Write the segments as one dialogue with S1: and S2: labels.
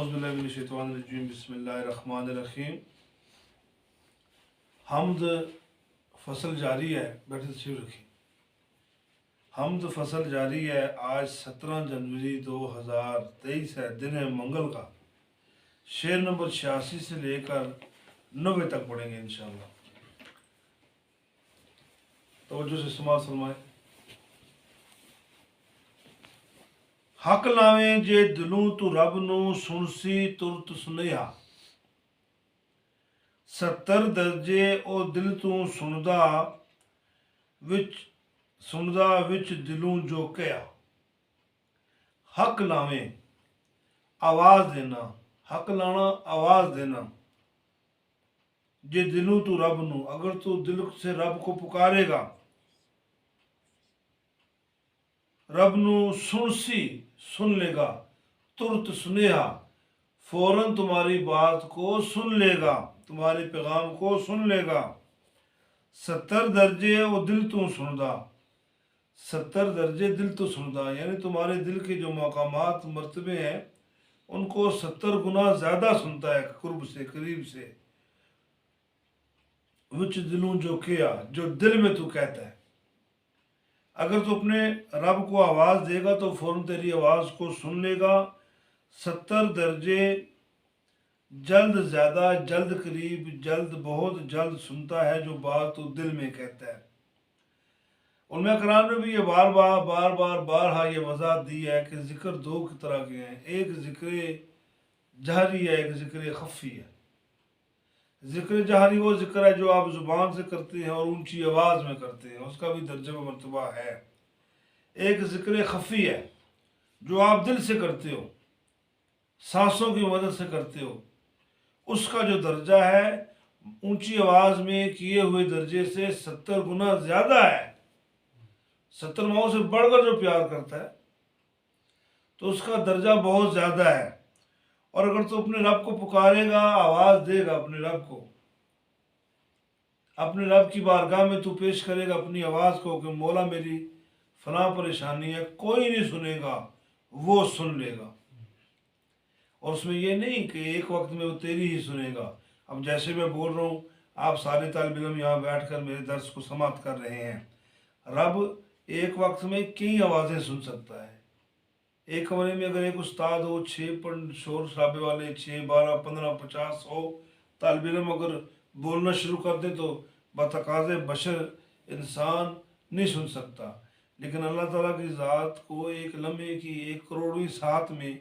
S1: اعوذ باللہ من الشیطان الرجیم بسم اللہ الرحمن الرحیم۔ حمد فصل جاری ہے، بیٹھے تشریف رکھیں۔ حمد فصل جاری ہے۔ آج 17 جنوری 2023 ہے، دن ہے منگل کا۔ شعر نمبر 86 سے لے کر 90 تک پڑھیں گے انشاءاللہ۔ توجہ سے سماعت فرمائیں۔ حق لاویں جے دلوں تو رب نو سنسی ترت سنیہا، 70 درجے او دل تو سندا وچ دلوں جو کیا۔ حق لاویں آواز دینا، حق لانا آواز دینا، جے دلوں تو رب نو، اگر تو دل سے رب کو پکارے گا، رب نو سنسی سن لے گا، ترت سنیہا فوراً تمہاری بات کو سن لے گا، تمہارے پیغام کو سن لے گا۔ 70 درجے وہ دل تو سندا، 70 درجے دل تو سندا، یعنی تمہارے دل کے جو مقامات مرتبے ہیں ان کو 70 گنا زیادہ سنتا ہے، قرب سے قریب سے۔ وچ دلوں جو کیا، جو دل میں تو کہتا ہے۔ اگر تو اپنے رب کو آواز دے گا تو فوراً تیری آواز کو سن لے گا۔ 70 درجے جلد زیادہ، جلد قریب، جلد بہت جلد سنتا ہے جو بات تو دل میں کہتا ہے۔ علماء کرام نے بھی یہ بارہا یہ وضاحت دی ہے کہ ذکر دو طرح کے ہیں، ایک ذکر جہری ہے، ایک ذکر خفی ہے۔ ذکر جہری وہ ذکر ہے جو آپ زبان سے کرتے ہیں اور اونچی آواز میں کرتے ہیں، اس کا بھی درجہ و مرتبہ ہے۔ ایک ذکر خفی ہے جو آپ دل سے کرتے ہو، سانسوں کی مدد سے کرتے ہو، اس کا جو درجہ ہے اونچی آواز میں کیے ہوئے درجے سے 70 گنا زیادہ ہے۔ 70 ماؤں سے بڑھ کر جو پیار کرتا ہے تو اس کا درجہ بہت زیادہ ہے۔ اور اگر تو اپنے رب کو پکارے گا، آواز دے گا اپنے رب کو، اپنے رب کی بارگاہ میں تو پیش کرے گا اپنی آواز کو کہ مولا میری فلاں پریشانی ہے، کوئی نہیں سنے گا، وہ سن لے گا۔ اور اس میں یہ نہیں کہ ایک وقت میں وہ تیری ہی سنے گا۔ اب جیسے میں بول رہا ہوں، آپ سارے طالب علم یہاں بیٹھ کر میرے درس کو سماعت کر رہے ہیں، رب ایک وقت میں کئی آوازیں سن سکتا ہے۔ ایک کمرے میں اگر ایک استاد ہو، 6 شور شرابے والے 6 12 15 50 100 طالب علم اگر بولنا شروع کر دیں تو بتقاض بشر انسان نہیں سن سکتا، لیکن اللہ تعالیٰ کی ذات کو ایک لمحے کی 1 کروڑویں ساتھ میں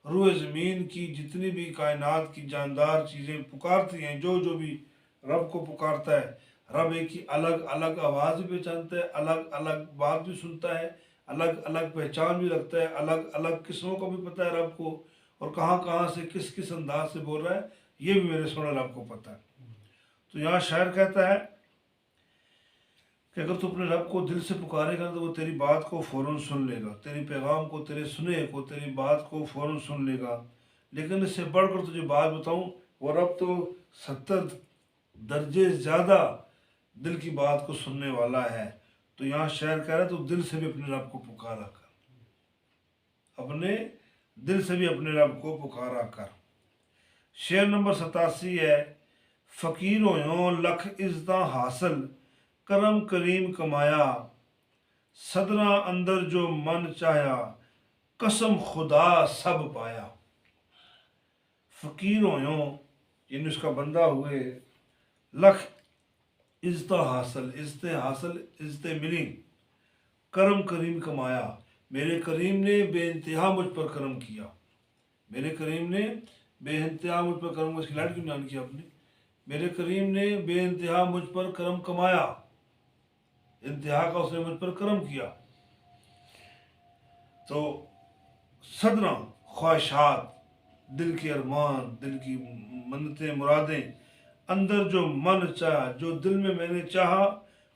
S1: روح زمین کی جتنی بھی کائنات کی جاندار چیزیں پکارتی ہیں، جو بھی رب کو پکارتا ہے، رب ایک ہی الگ الگ آواز بھی پہچانتا ہے، الگ الگ بات بھی سنتا ہے، الگ الگ پہچان بھی رکھتا ہے، الگ الگ قسموں کا بھی پتہ ہے رب کو، اور کہاں کہاں سے کس انداز سے بول رہا ہے یہ بھی میرے سونے رب کو پتہ ہے۔ تو یہاں شاعر کہتا ہے کہ اگر تو اپنے رب کو دل سے پکارے گا تو وہ تیری بات کو فوراً سن لے گا، تیری پیغام کو، تیرے سنے کو، تیری بات کو فوراً سن لے گا۔ لیکن اس سے بڑھ کر تجھے بات بتاؤں، وہ رب تو 70 درجے زیادہ دل کی بات کو سننے والا ہے۔ تو یہاں شاعر کہہ رہا ہے تو دل سے بھی اپنے رب کو پکارا کر، اپنے دل سے بھی اپنے رب کو پکارا کر۔ شعر نمبر 87 ہے۔ فقیر ہویوں لکھ عزتاں حاصل، کرم کریم کمایا، صدراں اندر جو من چاہیا، قسم خدا سب پایا۔ فقیر ہویوں یعنی اس کا بندہ ہوئے، لکھ عزتاں حاصل، عزتیں ملی، کرم کریم کمایا، میرے کریم نے بے انتہا مجھ پر کرم کیا، میرے کریم نے بے انتہا مجھ پر کرم، اس کی لائٹ کیوں بیان کیا آپ نے؟ میرے کریم نے بے انتہا مجھ پر کرم کمایا، انتہا کا اس نے مجھ پر کرم کیا۔ تو صدراں خواہشات، دل کے ارمان، دل کی منتیں مرادیں، اندر جو من چاہا، جو دل میں نے چاہا،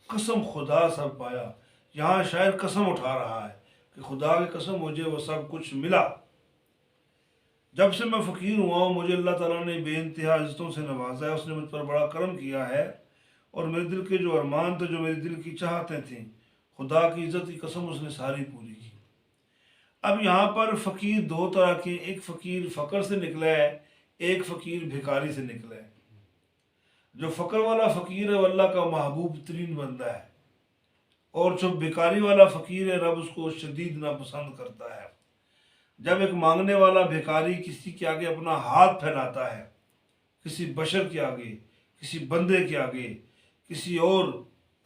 S1: قسم خدا سب پایا۔ یہاں شاعر قسم اٹھا رہا ہے کہ خدا کی قسم مجھے وہ سب کچھ ملا۔ جب سے میں فقیر ہوا ہوں مجھے اللہ تعالیٰ نے بے انتہا عزتوں سے نوازا ہے، اس نے مجھ پر بڑا کرم کیا ہے، اور میرے دل کے جو ارمان تھے، جو میرے دل کی چاہتیں تھیں، خدا کی عزت کی قسم اس نے ساری پوری کی۔ اب یہاں پر فقیر دو طرح کے، ایک فقیر فقر سے نکلا ہے، ایک فقیر بھکاری سے نکلا ہے۔ جو فقر والا فقیر ہے وہ اللہ کا محبوب ترین بندہ ہے، اور جو بھکاری والا فقیر ہے رب اس کو شدید ناپسند کرتا ہے۔ جب ایک مانگنے والا بھکاری کسی کے آگے اپنا ہاتھ پھیلاتا ہے، کسی بشر کے آگے، کسی بندے کے آگے، کسی اور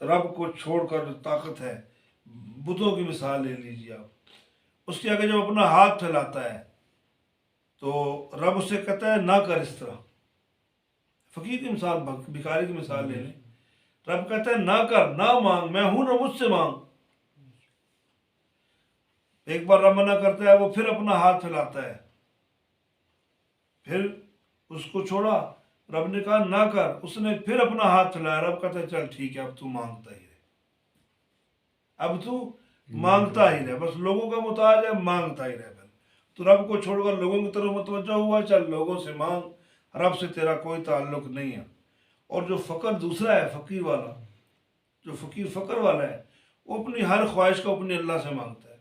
S1: رب کو چھوڑ کر جو طاقت ہے، بتوں کی مثال لے لیجیے آپ، اس کے آگے جب اپنا ہاتھ پھیلاتا ہے تو رب اسے کہتا ہے نہ کر اس طرح۔ فقیر کی مثال، بھکاری کی مثال لے لیں، رب کہتا ہے نہ کر، نہ مانگ، میں ہوں نہ، مجھ سے مانگ۔ ایک بار رب منع کرتا ہے، وہ پھر اپنا ہاتھ پھیلاتا ہے، پھر اس کو چھوڑا، رب نے کہا نہ کر، اس نے پھر اپنا ہاتھ پھیلایا، رب کہتا ہے چل ٹھیک ہے، اب تو مانگتا ہی رہے، اب تو مانگتا ہی رہے، بس لوگوں کا محتاج ہے، مانگتا ہی رہے۔ تو رب کو چھوڑ کر لوگوں کی طرف متوجہ ہوا، چل لوگوں سے مانگ، رب سے تیرا کوئی تعلق نہیں ہے۔ اور جو فقر دوسرا ہے، فقیر والا، جو فقیر فقر والا ہے، وہ اپنی ہر خواہش کو اپنے اللہ سے مانگتا ہے،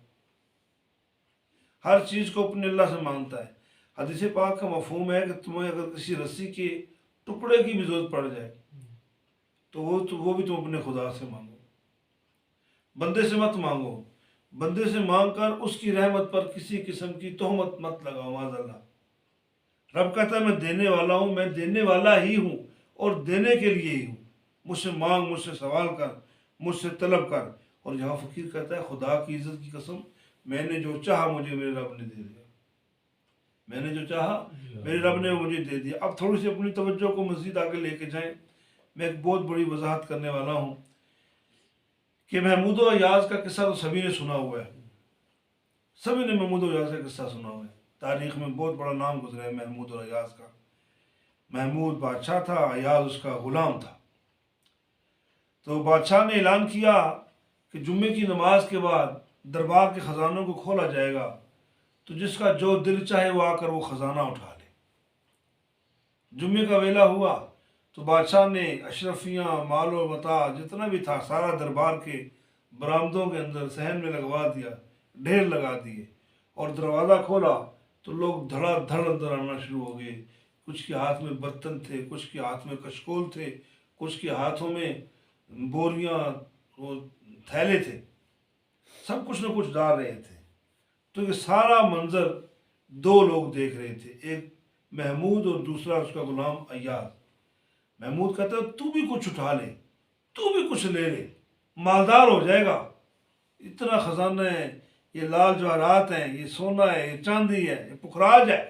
S1: ہر چیز کو اپنے اللہ سے مانگتا ہے۔ حدیث پاک کا مفہوم ہے کہ تمہیں اگر کسی رسی کے ٹکڑے کی بھی ضرورت پڑ جائے تو وہ بھی تم اپنے خدا سے مانگو، بندے سے مت مانگو۔ بندے سے مانگ کر اس کی رحمت پر کسی قسم کی تہمت مت لگاؤ، معاذ اللہ۔ رب کہتا ہے میں دینے والا ہوں، میں دینے والا ہی ہوں، اور دینے کے لیے ہی ہوں، مجھ سے مانگ، مجھ سے سوال کر، مجھ سے طلب کر۔ اور یہاں فقیر کہتا ہے خدا کی عزت کی قسم، میں نے جو چاہا مجھے میرے رب نے دے دیا، میں نے جو چاہا میرے رب نے مجھے دے دیا۔ اب تھوڑی سی اپنی توجہ کو مزید آگے لے کے جائیں، میں ایک بہت بڑی وضاحت کرنے والا ہوں کہ محمود و ایاز کا قصہ تو سبھی نے سنا ہوا ہے، سبھی نے محمود و ایاز کا قصہ سنا ہوا ہے، تاریخ میں بہت بڑا نام گزرا ہے محمود اور ایاز کا۔ محمود بادشاہ تھا، ایاز اس کا غلام تھا۔ تو بادشاہ نے اعلان کیا کہ جمعے کی نماز کے بعد دربار کے خزانوں کو کھولا جائے گا، تو جس کا جو دل چاہے وہ آ کر وہ خزانہ اٹھا لے۔ جمعے کا ویلہ ہوا تو بادشاہ نے اشرفیاں، مال و متاع جتنا بھی تھا سارا دربار کے برآمدوں کے اندر صحن میں لگوا دیا، ڈھیر لگا دیے، اور دروازہ کھولا تو لوگ دھڑا دھڑ اندر آنا شروع ہو گئے۔ کچھ کے ہاتھ میں برتن تھے، کچھ کے ہاتھ میں کشکول تھے، کچھ کے ہاتھوں میں بوریاں، وہ تھیلے تھے، سب کچھ نہ کچھ ڈال رہے تھے۔ تو یہ سارا منظر دو لوگ دیکھ رہے تھے، ایک محمود اور دوسرا اس کا غلام ایاز۔ محمود کہتا ہے تو بھی کچھ اٹھا لے، تو بھی کچھ لے لے، مالدار ہو جائے گا، اتنا خزانہ ہے، یہ لال جواہرات ہیں، یہ سونا ہے، یہ چاندی ہے، یہ پخراج ہے،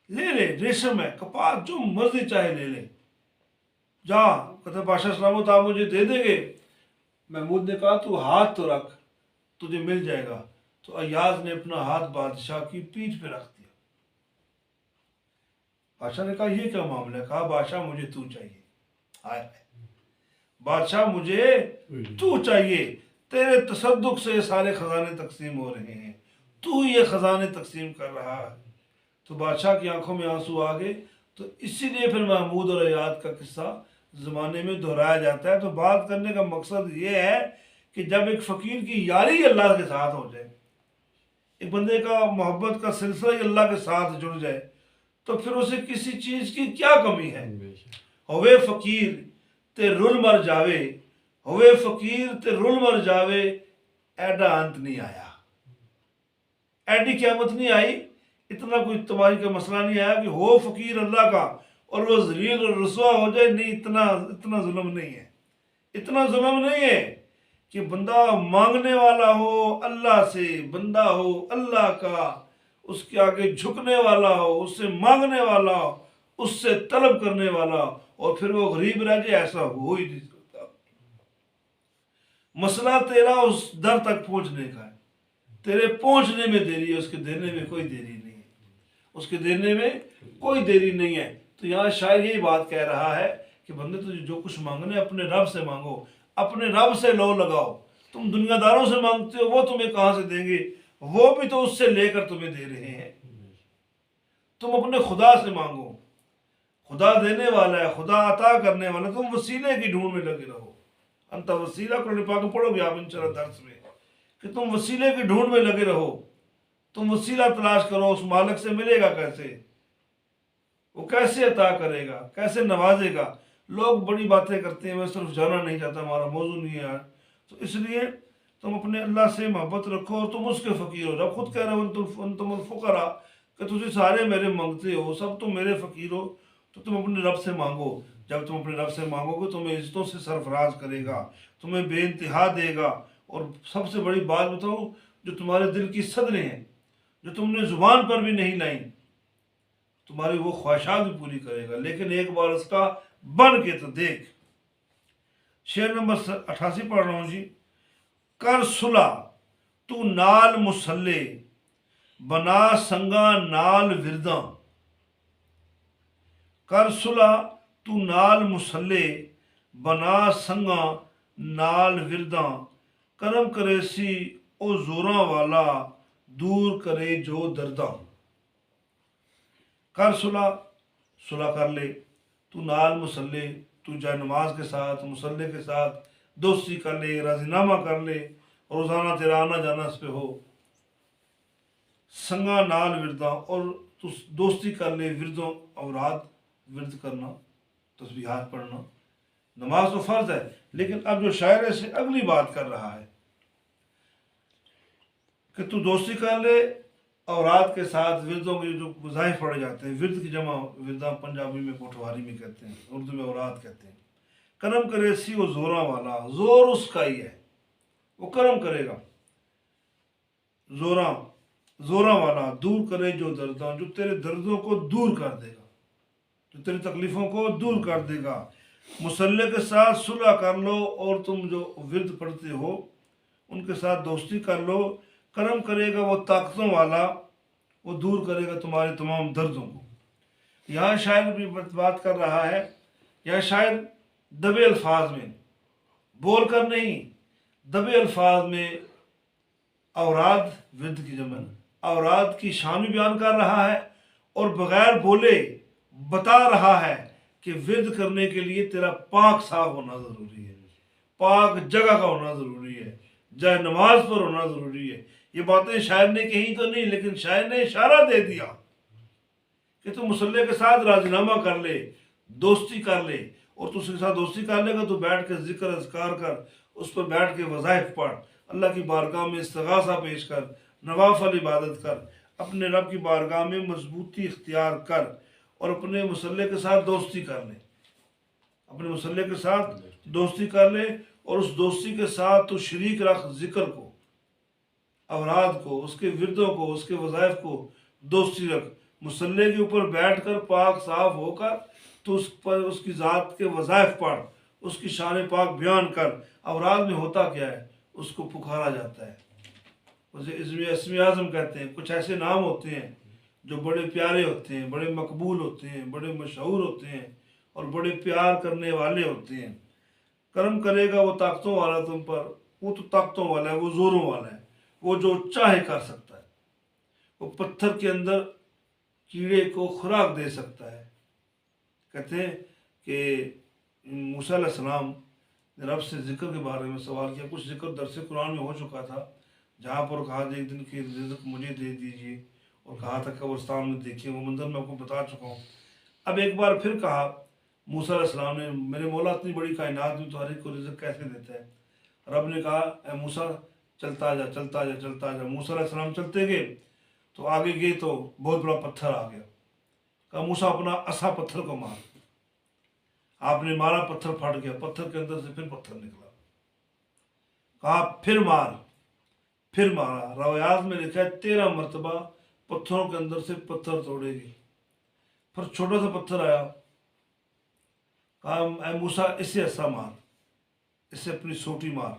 S1: لے لے، ریشم ہے، کپاس، جو مرضی چاہے لے لے، جا۔ کہتا ہے بادشاہ سلامت آپ مجھے دے دیں گے؟ محمود نے کہا تو ہاتھ تو رکھ، تجھے مل جائے گا۔ تو ایاز نے اپنا ہاتھ بادشاہ کی پیٹھ پہ رکھ دیا۔ بادشاہ نے کہا یہ کیا معاملہ ہے؟ کہا بادشاہ مجھے تو چاہیے، آئے بادشاہ مجھے تو چاہیے، تیرے تصدق سے یہ سارے خزانے تقسیم ہو رہے ہیں، تو یہ خزانے تقسیم کر رہا ہے۔ تو بادشاہ کی آنکھوں میں آنسو آ گئے۔ تو اسی لیے پھر محمود اور ایاز کا قصہ زمانے میں دہرایا جاتا ہے۔ تو بات کرنے کا مقصد یہ ہے کہ جب ایک فقیر کی یاری اللہ کے ساتھ ہو جائے، ایک بندے کا محبت کا سلسلہ ہی اللہ کے ساتھ جڑ جائے، تو پھر اسے کسی چیز کی کیا کمی ہے؟ ہوئے فقیر تے رل مر جاوے، ہوئے فقیر تے رل مر جاوے، ایڈا انت نہیں آیا، ایڈی قیامت نہیں آئی، اتنا کوئی تباہی کا مسئلہ نہیں آیا کہ ہو فقیر اللہ کا اور وہ ذلیل اور رسوا ہو جائے۔ نہیں، اتنا ظلم نہیں ہے، اتنا ظلم نہیں ہے کہ بندہ مانگنے والا ہو اللہ سے، بندہ ہو اللہ کا، اس کے آگے جھکنے والا ہو، اس سے مانگنے والا ہو، اس سے طلب کرنے والا ہو، اور پھر وہ غریب رہ جائے، ایسا ہو ہی نہیں سکتا۔ مسئلہ تیرا اس در تک پہنچنے کا ہے، تیرے پہنچنے میں دیری ہے، اس کے دینے میں کوئی دیری نہیں ہے، اس کے دینے میں کوئی دیری نہیں ہے۔ تو یہاں شاعر یہی بات کہہ رہا ہے کہ بندے تجھے جو کچھ مانگنے اپنے رب سے مانگو، اپنے رب سے لو لگاؤ۔ تم دنیا داروں سے مانگتے ہو، وہ تمہیں کہاں سے دیں گے؟ وہ بھی تو اس سے لے کر تمہیں دے رہے ہیں۔ تم اپنے خدا سے مانگو، خدا دینے والا ہے، خدا عطا کرنے والا ہے، تم وسیلے کی ڈھونڈ میں لگے رہو۔ انت وسیلہ قرآن پاک میں پڑھو گے آپ انشاءاللہ درس میں، کہ تم وسیلے کی ڈھونڈ میں لگے رہو، تم وسیلہ تلاش کرو اس مالک سے ملے گا کیسے، وہ کیسے عطا کرے گا، کیسے نوازے گا۔ لوگ بڑی باتیں کرتے ہیں، میں صرف جانا نہیں چاہتا، ہمارا موضوع نہیں ہے آج، تو اس لیے تم اپنے اللہ سے محبت رکھو اور تم اس کے فقیر ہو۔ رب خود کہہ رہے ہو انتم الفقراء، کہ تجھے سارے میرے مانگتے ہو، سب تم میرے فقیر ہو، تو تم اپنے رب سے مانگو۔ جب تم اپنے رب سے مانگو گے تمہیں عزتوں سے سرفراز کرے گا، تمہیں بے انتہا دے گا، اور سب سے بڑی بات بتاؤں، جو تمہارے دل کی صدریں ہیں، جو تم نے زبان پر بھی نہیں لائیں، تمہاری وہ خواہشات بھی پوری کرے گا، لیکن ایک بار اس کا بن کے تو دیکھ۔ شعر نمبر 88 پڑھ رہا ہوں جی۔ کر صلح تو نال مسلح، بنا سنگا نال ورداں۔ کر صلح تو نال مسلح، بنا سنگا نال ورداں۔ کرم کرے سی او زوراں والا، دور کرے جو درداں۔ کر صلح، صلح کر لے، تو نال مسلح، تو جائے نماز کے ساتھ مسلح کے ساتھ دوستی کر لے، راضی نامہ کر لے، روزانہ تیرا آنا جانا اس پہ ہو۔ سنگا نال ورداں، اور تو دوستی کر لے وردوں، اوراد ورد کرنا، تسبیحات پڑھنا۔ نماز تو فرض ہے، لیکن اب جو شاعر سے اگلی بات کر رہا ہے کہ تو دوستی کر لے اوراد کے ساتھ، وردوں کے جو وظائف پڑھے جاتے ہیں، ورد کی جمع ورداں پنجابی میں پٹواری میں کہتے ہیں، اردو میں اوراد کہتے ہیں۔ کرم کرے سی وہ زوراں والا، زور اس کا ہی ہے، وہ کرم کرے گا، زوراں والا، دور کرے جو درداں، جو تیرے دردوں کو دور کر دے گا، جو تیری تکلیفوں کو دور کر دے گا۔ مسلح کے ساتھ صلح کر لو، اور تم جو ورد پڑھتے ہو ان کے ساتھ دوستی کر لو۔ کرم کرے گا وہ طاقتوں والا، وہ دور کرے گا تمہارے تمام دردوں کو۔ یہاں شاعر بھی بات کر رہا ہے، یہاں شاعر دبے الفاظ میں، بول کر نہیں، دبے الفاظ میں اوراد، ورد کی جمع، اوراد کی شان بھی بیان کر رہا ہے، اور بغیر بولے بتا رہا ہے کہ ورد کرنے کے لیے تیرا پاک صاف ہونا ضروری ہے، پاک جگہ کا ہونا ضروری ہے، جائے نماز پر ہونا ضروری ہے۔ یہ باتیں شاعر نے کہیں تو نہیں، لیکن شاعر نے اشارہ دے دیا کہ تو مسلح کے ساتھ راضی نامہ کر لے، دوستی کر لے، اور تو اس کے ساتھ دوستی کر لے گا تو بیٹھ کے ذکر اذکار کر، اس پر بیٹھ کے وظائف پڑھ، اللہ کی بارگاہ میں استغاثہ پیش کر، نوافل عبادت کر، اپنے رب کی بارگاہ میں مضبوطی اختیار کر، اور اپنے مسلح کے ساتھ دوستی کر لے، اپنے مسلح کے ساتھ دوستی کر لے، اور اس دوستی کے ساتھ تو شریک رکھ ذکر کو، اوراد کو، اس کے وردوں کو، اس کے وظائف کو دوستی رکھ۔ مسلح کے اوپر بیٹھ کر پاک صاف ہو کر تو اس پر اس کی ذات کے وظائف پڑھ، اس کی شان پاک بیان کر۔ اوراد میں ہوتا کیا ہے؟ اس کو پکارا جاتا ہے، اسے اسم اعظم کہتے ہیں۔ کچھ ایسے نام ہوتے ہیں جو بڑے پیارے ہوتے ہیں، بڑے مقبول ہوتے ہیں، بڑے مشہور ہوتے ہیں، اور بڑے پیار کرنے والے ہوتے ہیں۔ کرم کرے گا وہ طاقتوں والا تم پر، وہ تو طاقتوں والا ہے، وہ زوروں والا ہے، وہ جو چاہے کر سکتا ہے، وہ پتھر کے اندر کیڑے کو خوراک دے سکتا ہے۔ کہتے ہیں کہ موسیٰ علیہ السلام نے رب سے ذکر کے بارے میں سوال کیا، کچھ ذکر درس قرآن میں ہو چکا تھا، جہاں پر کہا ایک دن کی رزق مجھے دے دیجئے، اور کہا تھا قبرستان میں دیکھیں، وہ منظر میں آپ کو بتا چکا ہوں۔ اب ایک بار پھر کہا موسیٰ علیہ السلام نے، میرے مولا اتنی بڑی کائنات میں تو ہر ایک کو رزق کیسے دیتا ہے؟ رب نے کہا اے موسیٰ چلتا جا چلتا جا چلتا جا۔ موسیٰ علیہ السلام چلتے گئے تو آگے گئے تو بہت بڑا پتھر آ گیا۔ کہا موسیٰ اپنا عصا پتھر کو مار۔ آپ نے مارا، پتھر پھٹ گیا، پتھر کے اندر سے پھر پتھر نکلا۔ کہا پھر مار، پھر مارا۔ روایات میں لکھا ہے 13 مرتبہ پتھروں کے اندر سے پتھر توڑے گی۔ پھر چھوٹا سا پتھر آیا، کہا اے موسیٰ اسے عصا مار، اسے اپنی سوٹی مار۔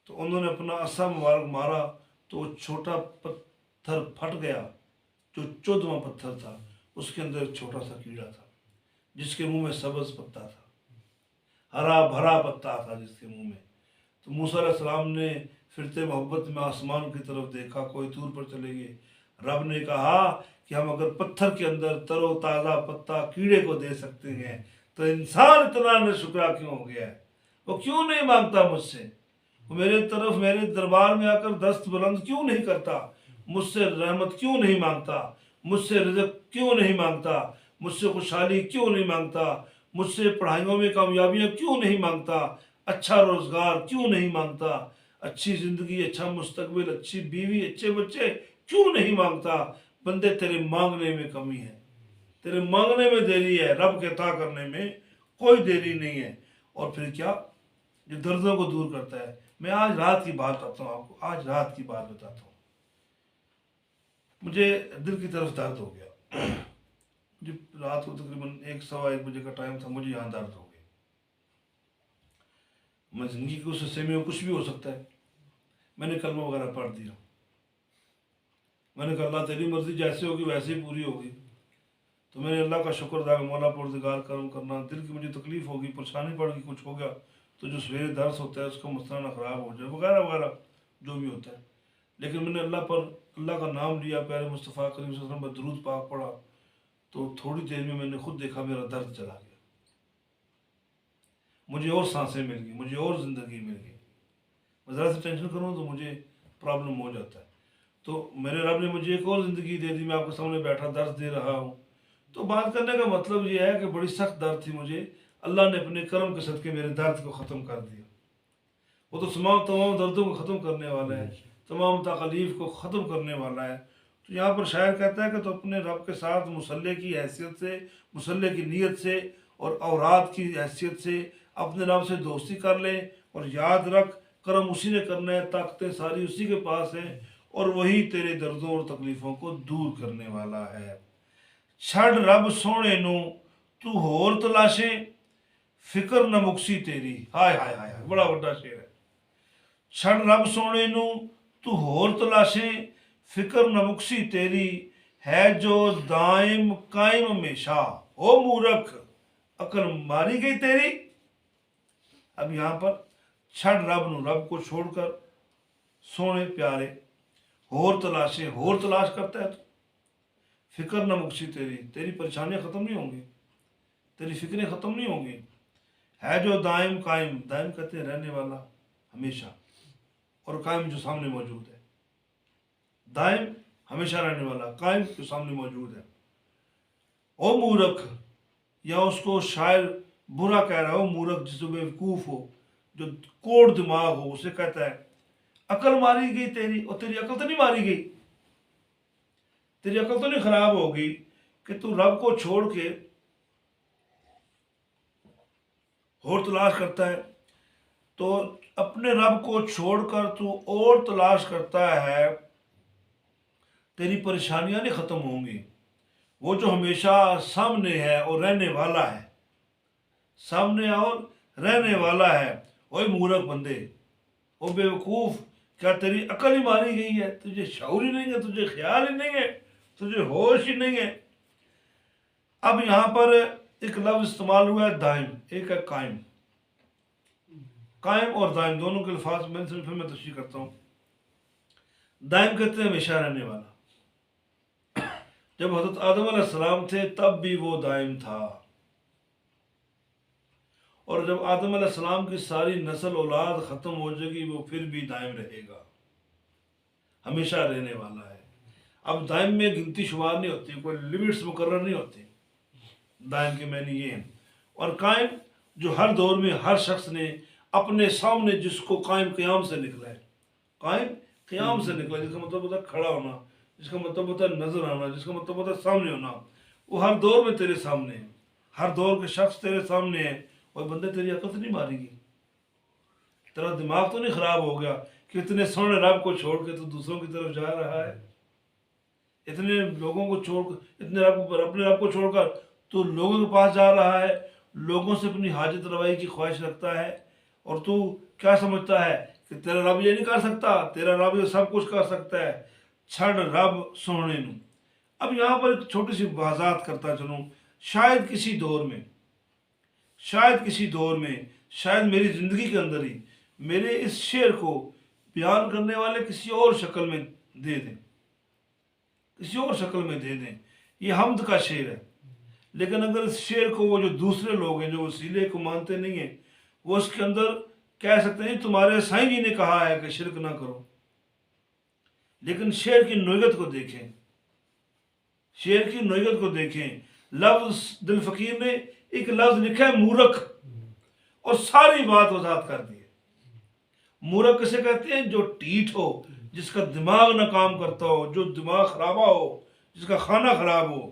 S1: تو انہوں نے اپنا عصا مبارک مارا تو وہ چھوٹا پتھر پھٹ گیا، جو 14واں پتھر تھا اس کے اندر ایک چھوٹا سا کیڑا تھا، جس کے منہ میں سبز پتا تھا، ہرا بھرا پتا تھا جس کے منہ میں۔ تو موسیٰ علیہ السلام نے پھرتے محبت میں آسمان کی طرف دیکھا، کوئی دور پر چلے گئے۔ رب نے کہا کہ ہم اگر پتھر کے اندر تر و تازہ پتا کیڑے کو دے سکتے ہیں تو انسان اتنا ناشکرا کیوں ہو گیا ہے؟ وہ کیوں نہیں مانگتا مجھ سے؟ وہ میرے طرف میرے دربار میں آ کر دست بلند کیوں نہیں کرتا، مجھ سے رحمت کیوں نہیں مانگتا، مجھ سے رزق کیوں نہیں مانگتا، مجھ سے خوشحالی کیوں نہیں مانگتا، مجھ سے پڑھائیوں میں کامیابیاں کیوں نہیں مانگتا، اچھا روزگار کیوں نہیں مانگتا، اچھی زندگی، اچھا مستقبل، اچھی بیوی، اچھے بچے کیوں نہیں مانگتا؟ بندے تیرے مانگنے میں کمی ہے، تیرے مانگنے میں دیری ہے، رب کے عطا کرنے میں کوئی دیری نہیں ہے۔ اور پھر کیا؟ جو دردوں کو دور کرتا ہے۔ میں آج رات کی بات بتاتا ہوں آپ کو، آج رات کی بات بتاتا ہوں۔ مجھے دل کی طرف درد ہو گیا، جب رات کو تقریباً 1 سوا 1 بجے کا ٹائم تھا، مجھے یہاں درد ہو گیا۔ میں زندگی کے اس حصے میں کچھ بھی ہو سکتا ہے۔ میں نے کلمہ وغیرہ پڑھ دیا، میں نے کہا اللہ تیری مرضی جیسے ہوگی ویسے ہی پوری ہوگی۔ تو میں نے اللہ کا شکر ادا کہ مولا پروردگار کرم کرنا، دل کی مجھے تکلیف ہوگی، پریشانی پڑ گئی، کچھ ہو گیا تو جو سویرے درس ہوتا ہے اس کا مسئلہ نہ خراب ہو جائے وغیرہ وغیرہ جو بھی ہوتا ہے۔ لیکن میں نے اللہ کا نام لیا، پیارے مصطفیٰ کریم صلی اللہ علیہ وسلم پر درود پاک پڑھا، تو تھوڑی دیر میں نے خود دیکھا میرا درد چلا گیا، مجھے اور سانسیں مل گئی، مجھے اور زندگی مل گئی۔ میں ذرا سے ٹینشن کروں تو مجھے پرابلم ہو جاتا ہے۔ تو میرے رب نے مجھے ایک اور زندگی دے دی، میں آپ کے سامنے بیٹھا درس دے رہا ہوں۔ تو بات کرنے کا مطلب یہ ہے کہ بڑی سخت درد تھی مجھے، اللہ نے اپنے کرم کے صدقے میرے درد کو ختم کر دیا۔ وہ تو تمام دردوں کو ختم کرنے والا ہے، تمام تکلیف کو ختم کرنے والا ہے۔ تو یہاں پر شاعر کہتا ہے کہ تو اپنے رب کے ساتھ مصلی کی حیثیت سے، مصلی کی نیت سے اور اوراد کی حیثیت سے اپنے رب سے دوستی کر لے، اور یاد رکھ کرم اسی نے کرنا ہے، طاقتیں ساری اسی کے پاس ہیں، اور وہی تیرے دردوں اور تکلیفوں کو دور کرنے والا ہے۔ چھڑ رب سونے نو تو ہور تلاشیں، فکر نہ مکسی تیری۔ ہائے ہائے ہائے، بڑا بڑا شعر ہے۔ چھڑ رب سونے نو تو ہور تلاشیں، فکر نہ مکسی تیری، ہے جو دائم قائم ہمیشہ، او مورکھ عقل ماری گئی تیری۔ اب یہاں پر چھڑ رب نو، رب کو چھوڑ کر، سونے پیارے، ہور تلاشیں، ہور تلاش کرتا ہے تو فکر نہ مکسی تیری، تیری پریشانیاں ختم نہیں ہوں گی، تیری فکریں ختم نہیں ہوں گی۔ ہے جو دائم قائم، دائم کہتے ہیں رہنے والا، ہمیشہ، اور قائم جو سامنے موجود ہے۔ دائم ہمیشہ رہنے والا، قائم جو سامنے موجود ہے۔ او مورکھ، یا اس کو شاعر برا کہہ رہا ہو، مورکھ جس کو بیوقوف ہو، جو کوڑ دماغ ہو، اسے کہتا ہے عقل ماری گئی تیری۔ اور تیری عقل تو نہیں ماری گئی، تیری عقل تو نہیں خراب ہوگی کہ تو رب کو چھوڑ کے اور تلاش کرتا ہے۔ تو اپنے رب کو چھوڑ کر تو اور تلاش کرتا ہے، تیری پریشانیاں نہیں ختم ہوں گی۔ وہ جو ہمیشہ سامنے ہے اور رہنے والا ہے، سامنے اور رہنے والا ہے۔ اوے مورکھ بندے، او بے وقوف، کیا تیری عقل ہی ماری گئی ہے؟ تجھے شعور ہی نہیں ہے، تجھے خیال ہی نہیں ہے، تجھے ہوش ہی نہیں ہے۔ اب یہاں پر ایک لفظ استعمال ہوا ہے دائم، ایک ہے قائم۔ قائم اور دائم دونوں کے الفاظ میں تشریح کرتا ہوں۔ دائم کہتے ہیں ہمیشہ رہنے والا۔ جب حضرت آدم علیہ السلام تھے تب بھی وہ دائم تھا، اور جب آدم علیہ السلام کی ساری نسل اولاد ختم ہو جائے گی وہ پھر بھی دائم رہے گا، ہمیشہ رہنے والا ہے۔ اب دائم میں گنتی شمار نہیں ہوتی، کوئی لیمٹس مقرر نہیں ہوتی، دائم کے معنی یہ ہیں۔ اور قائم جو ہر دور میں ہر شخص نے اپنے سامنے جس کو قائم قیام سے نکلا ہے، قائم قیام سے نکلا، جس کا مطلب ہوتا ہے کھڑا ہونا، جس کا مطلب ہوتا ہے نظر آنا، جس کا مطلب ہوتا ہے سامنے ہونا، وہ ہر دور میں تیرے سامنے ہے، ہر دور کے شخص تیرے سامنے ہے۔ اور بندے تیری عقل تو نہیں ماری گی، تیرا دماغ تو نہیں خراب ہو گیا کہ اتنے سونے رب کو چھوڑ کے تو دوسروں کی طرف جا رہا ہے، اتنے لوگوں کو چھوڑ کر، اپنے رب کو چھوڑ کر تو لوگوں کے پاس جا رہا ہے، لوگوں سے اپنی حاجت روائی کی خواہش رکھتا ہے، اور تو کیا سمجھتا ہے کہ تیرا رب یہ نہیں کر سکتا، تیرا رب یہ سب کچھ کر سکتا ہے۔ چھڑ رب سونے نو۔ اب یہاں پر ایک چھوٹی سی وضاحت کرتا چلوں، شاید کسی دور میں، شاید میری زندگی کے اندر ہی میرے اس شعر کو بیان کرنے والے کسی اور شکل میں دے دیں، کسی اور شکل میں دے دیں۔ یہ حمد کا شعر ہے، لیکن اگر اس شعر کو وہ جو دوسرے لوگ ہیں جو وسیلے کو مانتے نہیں ہیں، وہ اس کے اندر کہہ سکتے ہیں تمہارے سائیں جی نے کہا ہے کہ شرک نہ کرو، لیکن شعر کی نوعیت کو دیکھیں، شعر کی نوعیت کو دیکھیں. لفظ دل فقیر نے ایک لفظ لکھا ہے مورخ، اور ساری بات وضاحت کر دی ہے. مورخ کسے کہتے ہیں؟ جو ٹھیٹ ہو، جس کا دماغ نہ کام کرتا ہو، جو دماغ خرابہ ہو، جس کا کھانا خراب ہو.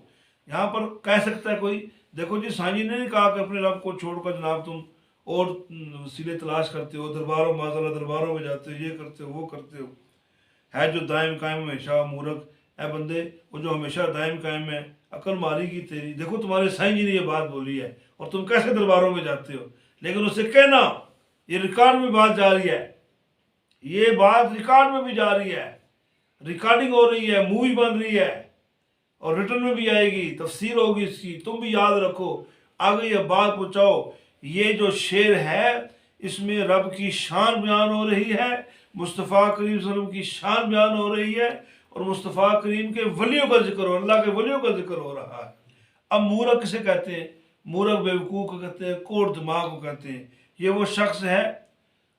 S1: یہاں پر کہہ سکتا ہے کوئی دیکھو جی سائیں جی نے نہیں کہا کہ اپنے رب کو چھوڑ کر جناب تم اور وسیلے تلاش کرتے ہو، درباروں معذرہ درباروں میں جاتے ہو، یہ کرتے ہو وہ کرتے ہو. ہے جو دائم قائم ہمیشہ مورخ، اے بندے وہ جو ہمیشہ دائم قائم ہے، عقل ماری کی تیری. دیکھو تمہارے سائیں جی نے یہ بات بولی ہے اور تم کیسے درباروں میں جاتے ہو. لیکن اسے کہنا، یہ ریکارڈ میں بات جاری ہے، یہ بات ریکارڈ میں بھی جاری ہے، ریکارڈنگ ہو رہی ہے، مووی بن رہی ہے اور ریٹن میں بھی آئے گی، تفسیر ہوگی اس کی. تم بھی یاد رکھو، آگے یہ بات پہنچاؤ. یہ جو شعر ہے اس میں رب کی شان بیان ہو رہی ہے، مصطفیٰ کریم صلی اللہ علیہ وسلم کی شان بیان ہو رہی ہے، اور مصطفیٰ کریم کے ولیوں کا ذکر ہو، اللہ کے ولیوں کا ذکر ہو رہا ہے. اب مورخ کسے کہتے ہیں؟ مورخ بیوقوف کو کہتے ہیں، کوڑ دماغ کو کہتے ہیں. یہ وہ شخص ہے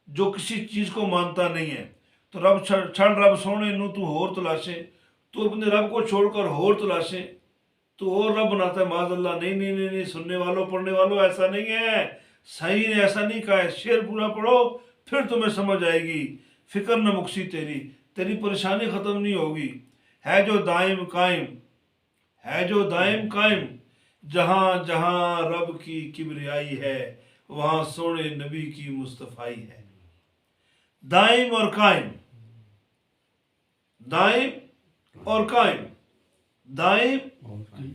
S1: جو کسی چیز کو مانتا نہیں ہے. تو رب چھڑ رب سونے نو تو ہور تلاشے، تو اپنے رب کو چھوڑ کر ہور تلاشے تو اور رب بناتا ہے. معاذ اللہ. نہیں نہیں نہیں نہیں، سننے والوں پڑھنے والوں ایسا نہیں ہے. صحیح نے ایسا نہیں کہا ہے. شعر پورا پڑھو پھر تمہیں سمجھ آئے گی. فکر نہ مکسی تیری پریشانی ختم نہیں ہوگی. ہے جو دائم قائم، ہے جو دائم قائم، جہاں جہاں رب کی کبریائی ہے، وہاں سونے نبی کی مصطفیٰ ہے. دائم اور قائم، دائم اور قائم، دائم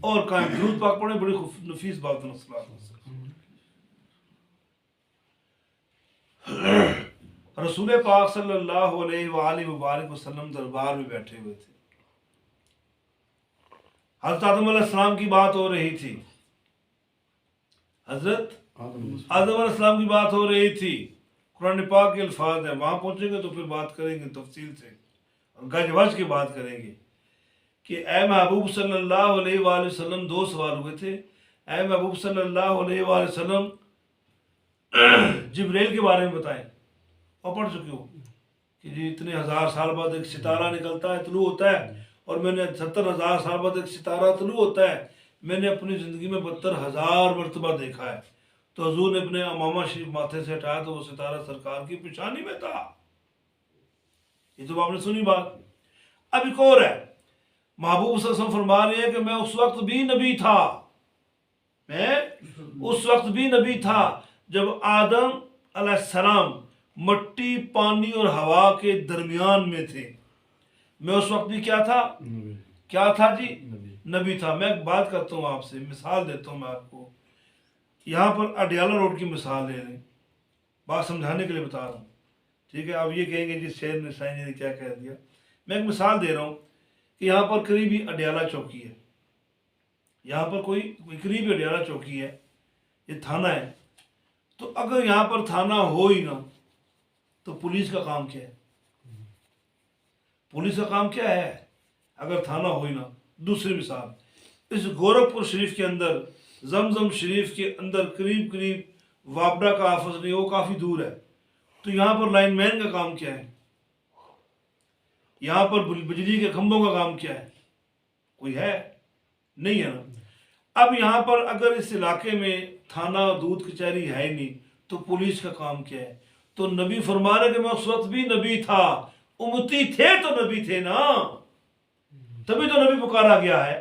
S1: اور قائم. درود پاک پڑھیں، بڑی نفیس بات ہے. رسول پاک صلی اللہ علیہ وآلہ وبارک وسلم دربار میں بیٹھے ہوئے تھے. حضرت آدم علیہ السلام کی بات ہو رہی تھی، حضرت آدم علیہ السلام کی بات ہو رہی تھی. قرآن پاک کے الفاظ ہیں، وہاں پہنچیں گے تو پھر بات کریں گے تفصیل سے، گج وج کی بات کریں گے کہ اے محبوب صلی اللہ علیہ وآلہ وسلم. دو سوال ہوئے تھے. اے محبوب صلی اللہ علیہ وآلہ وسلم جبریل کے بارے میں بتائیں. اور پڑھ چکے ہو کہ جی اتنے ہزار سال بعد ایک ستارہ نکلتا ہے، طلوع ہوتا ہے، اور میں نے 70,000 سال بعد ایک ستارہ طلوع ہوتا ہے. میں نے اپنی زندگی میں 72,000 مرتبہ دیکھا ہے. تو حضور نے اپنے امامہ شریف ماتھے سے ہٹایا تو وہ ستارہ سرکار کی پیشانی میں تھا. یہ تو آپ نے سنی بات. اب ایک اور ہے، محبوب صلی اللہ علیہ وسلم فرما رہے ہیں کہ میں اس وقت بھی نبی تھا، میں اس وقت بھی نبی تھا جب آدم علیہ السلام مٹی، پانی اور ہوا کے درمیان میں تھے. میں اس وقت بھی کیا تھا؟ کیا تھا جی؟ نبی تھا. میں ایک بات کرتا ہوں آپ سے، مثال دیتا ہوں میں آپ کو. یہاں پر اڈیالہ روڈ کی مثال لے لیں، بات سمجھانے کے لیے بتا رہا ہوں. ٹھیک ہے، آپ یہ کہیں گے جی شعر نے سائیں جی نے کیا کہہ دیا. میں ایک مثال دے رہا ہوں کہ یہاں پر قریبی اڈیالہ چوکی ہے، یہاں پر کوئی قریبی اڈیالہ چوکی ہے، یہ تھانہ ہے. تو اگر یہاں پر تھانہ ہو ہی نہ تو پولیس کا کام کیا ہے؟ پولیس کا کام کیا ہے اگر تھانہ ہو ہی نہ؟ دوسری مثال، اس گورکھپور شریف کے اندر، زمزم شریف کے اندر قریب قریب وابڈا کا آفس نہیں، وہ کافی دور ہے. تو یہاں پر لائن مین کا کام کیا ہے؟ یہاں پر بجلی کے کھمبوں کا کام کیا ہے؟ کوئی ہے؟ نہیں ہے نا. اب یہاں پر اگر اس علاقے میں تھانہ دودھ کچہری ہے ہی نہیں تو پولیس کا کام کیا ہے؟ تو نبی فرما رہے کہ میں اس وقت بھی نبی تھا. امتی تھے تو نبی تھے نا، تبھی تو نبی پکارا گیا ہے.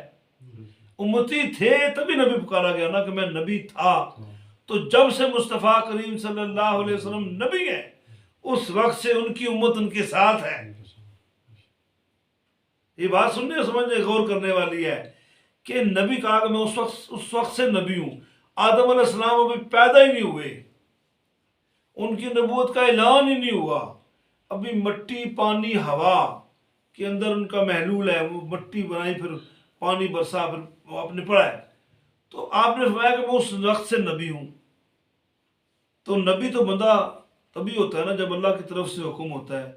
S1: امتی تھے تبھی نبی پکارا گیا نا کہ میں نبی تھا. تو جب سے مصطفیٰ کریم صلی اللہ علیہ وسلم نبی ہیں اس وقت سے ان کی امت ان کے ساتھ ہے. یہ بات سننے اور سمجھنے غور کرنے والی ہے کہ نبی کہا کہ میں اس وقت سے نبی ہوں. آدم علیہ السلام ابھی پیدا ہی نہیں ہوئے، ان کی نبوت کا اعلان ہی نہیں ہوا. ابھی مٹی، پانی، ہوا کے اندر ان کا محلول ہے. وہ مٹی بنائی، پھر پانی برسا، پھر وہ آپ نے پڑھا ہے. تو آپ نے فرمایا کہ میں اس وقت سے نبی ہوں. تو نبی تو بندہ تبھی ہوتا ہے نا جب اللہ کی طرف سے حکم ہوتا ہے.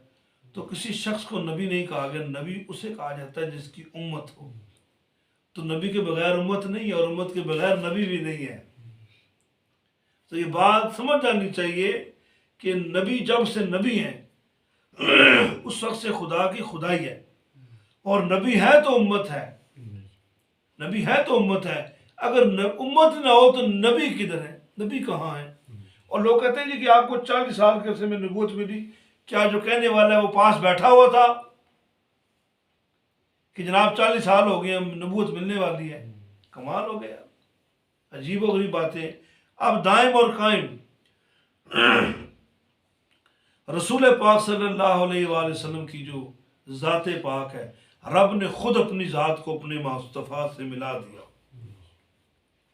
S1: تو کسی شخص کو نبی نہیں کہا گیا، نبی اسے کہا جاتا ہے جس کی امت ہو. تو نبی کے بغیر امت نہیں ہے، اور امت کے بغیر نبی بھی نہیں ہے. تو یہ بات سمجھ جانی چاہیے کہ نبی جب سے نبی ہیں اس وقت سے خدا کی خدائی ہے، اور نبی ہے تو امت ہے، نبی ہے تو امت ہے۔ اگر امت نہ ہو تو نبی کدھر ہے؟ نبی کہاں ہے؟ اور لوگ کہتے ہیں جی کہ آپ کو 40 سال کے عرصے میں نبوت ملی، کیا جو کہنے والا ہے وہ پاس بیٹھا ہوا تھا کہ جناب 40 سال ہو گئے نبوت ملنے والی ہے؟ کمال ہو گیا، عجیب و غریب باتیں۔ اب دائم اور قائم رسول پاک صلی اللہ علیہ وآلہ وسلم کی جو ذات پاک ہے، رب نے خود اپنی ذات کو اپنے مصطفیٰ سے ملا دیا،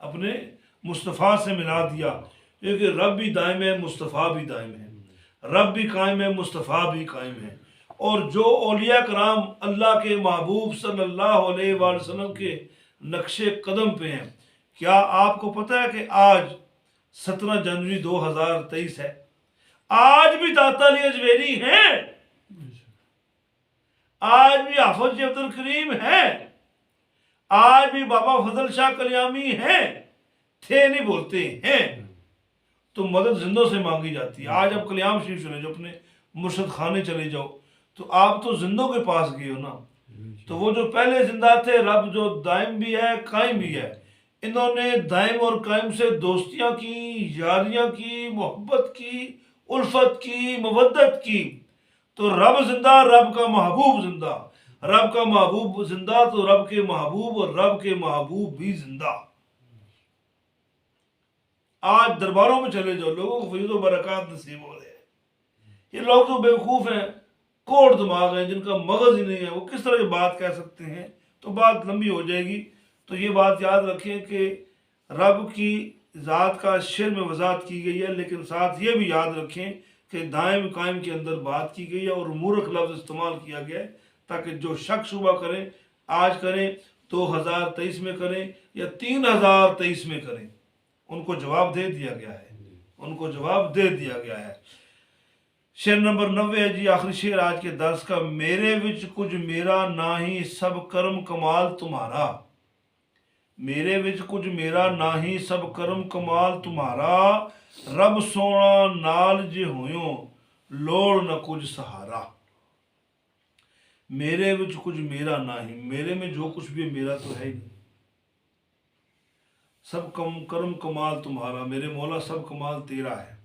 S1: اپنے مصطفیٰ سے ملا دیا، کیونکہ رب بھی دائم ہے، مصطفیٰ بھی دائم ہے، رب بھی قائم ہے، مصطفیٰ بھی قائم ہے۔ اور جو اولیاء کرام اللہ کے محبوب صلی اللہ علیہ وآلہ وسلم کے نقش قدم پہ ہیں، کیا آپ کو پتہ ہے کہ آج 17 جنوری 2023 ہے؟ آج بھی داتا علی اجمیری ہیں، آج بھی حافظ جی عبد الکریم ہیں، آج بھی بابا فضل شاہ کلیامی ہیں، تھے نہیں بولتے ہیں، تو مدد زندوں سے مانگی جاتی ہے۔ آج آپ کلیام شریف چلے جاؤ، اپنے مرشد خانے چلے جاؤ، تو آپ تو زندوں کے پاس گئے ہو نا۔ تو وہ جو پہلے زندہ تھے، رب جو دائم بھی ہے قائم بھی ہے، انہوں نے دائم اور قائم سے دوستیاں کی، یاریاں کی، محبت کی، الفت کی، مودت کی۔ تو رب زندہ، رب کا محبوب زندہ، رب کا محبوب زندہ تو رب کے محبوب، اور رب کے محبوب بھی زندہ۔ آج درباروں میں چلے جاؤ، لوگوں کو فیض و برکات نصیب ہو رہے ہیں۔ یہ لوگ جو بیوقوف ہیں، کوڑ دماغ ہیں، جن کا مغز ہی نہیں ہے، وہ کس طرح یہ بات کہہ سکتے ہیں؟ تو بات لمبی ہو جائے گی۔ تو یہ بات یاد رکھیں کہ رب کی ذات کا شعر میں وضاحت کی گئی ہے، لیکن ساتھ یہ بھی یاد رکھیں کہ دائم قائم کے اندر بات کی گئی ہے، اور مورخ لفظ استعمال کیا گیا ہے، تاکہ جو شک شبہ کریں، آج کریں، 2023 میں کریں یا 3023 میں کریں، ان کو جواب دے دیا گیا ہے، ان کو جواب دے دیا گیا ہے۔ شعر نمبر 90 ہے جی، آخری شعر آج کے درس کا۔ میرے وچ کچھ میرا ناہی سب کرم کمال تمہارا، میرے وچ کچھ میرا ناہی سب کرم کمال تمہارا، رب سونا نال جے ہویوں لوڑ نہ کچھ سہارا۔ میرے وچ کچھ میرا ناہی، میرے میں جو کچھ بھی ہے میرا تو ہے ہی نہیں، سب کرم کمال تمہارا، میرے مولا سب کمال تیرا ہے۔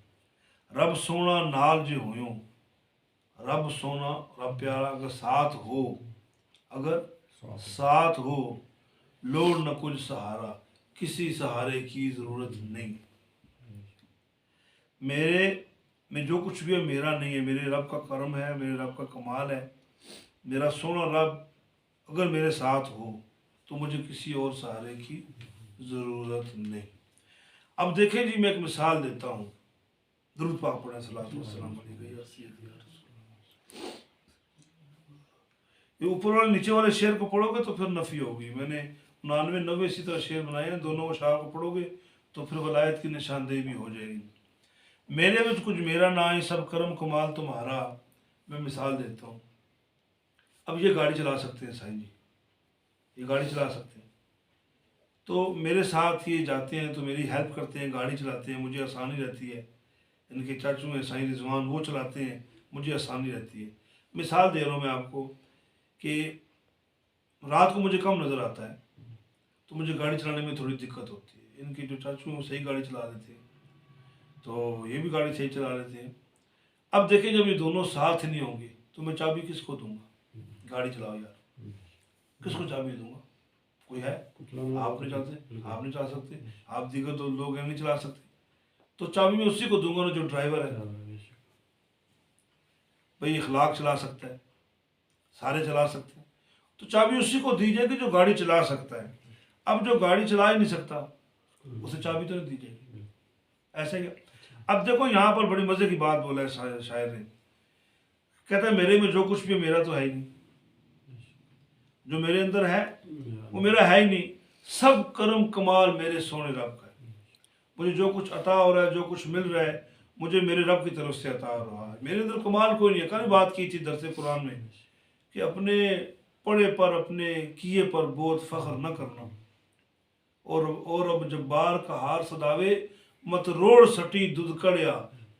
S1: رب سونا نال جے ہویوں، رب سونا، رب پیارا اگر ساتھ ہو، اگر ساتھ ہو، لوڑ نہ کچھ سہارا، کسی سہارے کی ضرورت نہیں۔ میرے میں جو کچھ بھی ہے میرا نہیں ہے، میرے رب کا کرم ہے، میرے رب کا کمال ہے۔ میرا سونا رب اگر میرے ساتھ ہو تو مجھے کسی اور سہارے کی ضرورت نہیں۔ اب دیکھیں جی، میں ایک مثال دیتا ہوں، درود پاک پڑھیں، صلاۃ والسلام علیہ وسلم۔ یہ اوپر والے نیچے والے شعر کو پڑھو گے تو پھر نفی ہوگی۔ میں نے 99 90 اسی طرح شعر بنائے ہیں، دونوں اشعار کو پڑھو گے تو پھر ولایت کی نشاندہی بھی ہو جائے گی۔ میرے وچ کچھ میرا نہ ہی سب کرم کمال تمہارا۔ میں مثال دیتا ہوں، اب یہ گاڑی چلا سکتے ہیں سائیں جی، یہ گاڑی چلا سکتے ہیں، تو میرے ساتھ یہ جاتے ہیں تو میری ہیلپ کرتے ہیں، گاڑی چلاتے ہیں، مجھے آسانی رہتی ہے۔ ان کے چاچو ہیں سائیں رضوان، وہ چلاتے ہیں، مجھے آسانی رہتی ہے۔ مثال دے رہا ہوں میں آپ کو کہ رات کو مجھے کم نظر آتا ہے تو مجھے گاڑی چلانے میں تھوڑی دقت ہوتی ہے۔ ان کے جو چاچو ہیں وہ صحیح گاڑی چلا لیتے ہیں، تو یہ بھی گاڑی صحیح چلا لیتے ہیں۔ اب دیکھیں جب یہ دونوں ساتھ نہیں ہوں گے تو میں چابی کس کو دوں گا؟ گاڑی چلاؤ یار، کس کو چابی دوں گا؟ کوئی ہے؟ آپ نہیں چلاتے، آپ نہیں چلا سکتے، آپ دیگر دو لوگ نہیں چلا سکتے، تو چابی میں اسی کو دوں گا نا جو ڈرائیور ہے۔ بھئی اخلاق چلا سکتا ہے، سارے چلا سکتے ہیں، تو چابی اسی کو دی جائے گی جو گاڑی چلا سکتا ہے۔ اب جو گاڑی چلا ہی نہیں سکتا اسے چابی تو نہیں دی جائے گی، ایسے کیا؟ اب دیکھو یہاں پر بڑی مزے کی بات بولا ہے شاعر نے، کہتا ہے میرے میں جو کچھ بھی میرا تو ہے ہی نہیں، جو میرے اندر ہے وہ میرا ہے ہی نہیں، سب کرم کمال میرے سونے رب کا ہے۔ مجھے جو کچھ عطا ہو رہا ہے، جو کچھ مل رہا ہے، مجھے میرے رب کی طرف سے عطا ہو رہا ہے، میرے اندر کمال کوئی نہیں ہے۔ کل بات کی تھی درس قرآن میں کہ اپنے پڑھے پر، اپنے کیے پر بہت فخر نہ کرنا، اور اب جبار کا ہار صداوے، مت روڑ سٹی دودھ کڑیا،